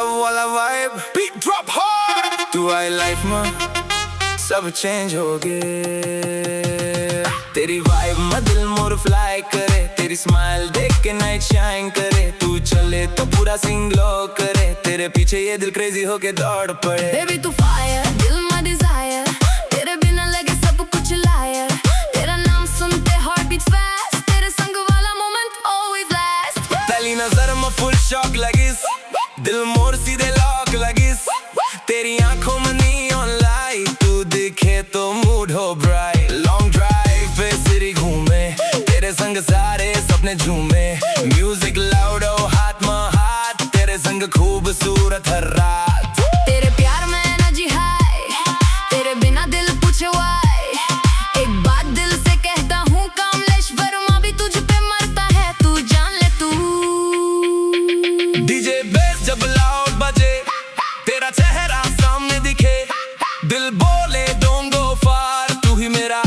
Love वाला vibe beat drop hard. तू I life में सब चेंज हो गए। तेरी वाइब में दिल मोर फ्लाई करे, तेरी स्माइल देख के नाइट शाइन करे। तू चले तो पूरा सिंग ग्लो करे, तेरे पीछे ये दिल क्रेजी होके दौड़ पड़े। बेबी तू फायर, दिल में डिजायर, तेरे बिना लगे सब कुछ लायर। तेरा नाम सुनते हार्ट बीट्स फास्ट, तेरे संग वाला मोमेंट ऑलवेज लास्ट। पहली नजर में फुल शॉक लगिस, दिल मोर सीधे लॉक लगिस। तेरी आंखों में नियॉन लाइट, तू दिखे तो मूड हो ब्राइट। लॉन्ग ड्राइव पे सिटी घूमे, तेरे संग सारे सपने झूमे। म्यूजिक लाउड हो हाथ में हाथ, तेरे संग खूबसूरत हर रात। तेरे प्यार में एनर्जी हाई, तेरे बिना दिल पूछे व्हाई। एक बात दिल से कहता हूँ, कमलेश वर्मा भी तुझ पे मरता है, तू जान ले तू। डीजे बेस जब लाउड बजे, तेरा चेहरा सामने दिखे। दिल बोले डोंट गो फार, तू ही मेरा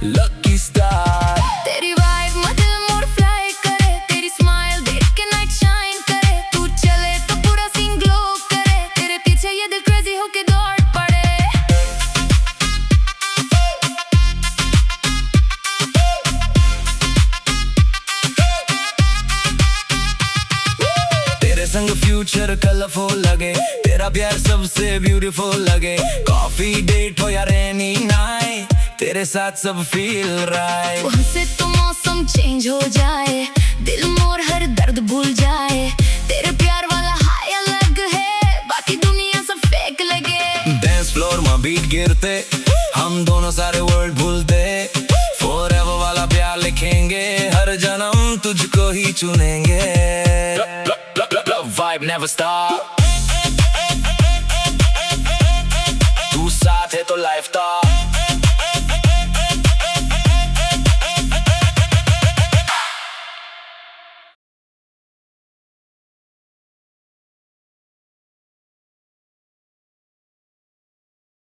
लकी स्टार। तेरी वाइब में दिल मोर फ्लाई करे, तेरी स्माइल देख के नाइट शाइन करे। तू चले तो पूरा सीन ग्लो करे, तेरे पीछे ये दिल क्रेजी होके दौड़ पड़े। तेरे संग फ्यूचर कलरफुल लगे, तेरा प्यार सबसे ब्यूटीफुल लगे। कॉफी डेट हो या रेनी नाइट, तेरे साथ सब फील राइट। वहाँ तो मौसम चेंज हो जाए, दिल मोर हर दर्द भूल जाए। तेरे प्यार वाला हाई अलग है, बाकी दुनिया सब फेक लगे। डांस फ्लोर में बीट गिरते, हम दोनों सारे वर्ड भूलते। फॉरएवर वाला प्यार लिखेंगे, हर जन्म तुझको ही चुनेंगे। वाइब नेवर स्टॉप, तू साथ है तो लाइफ था।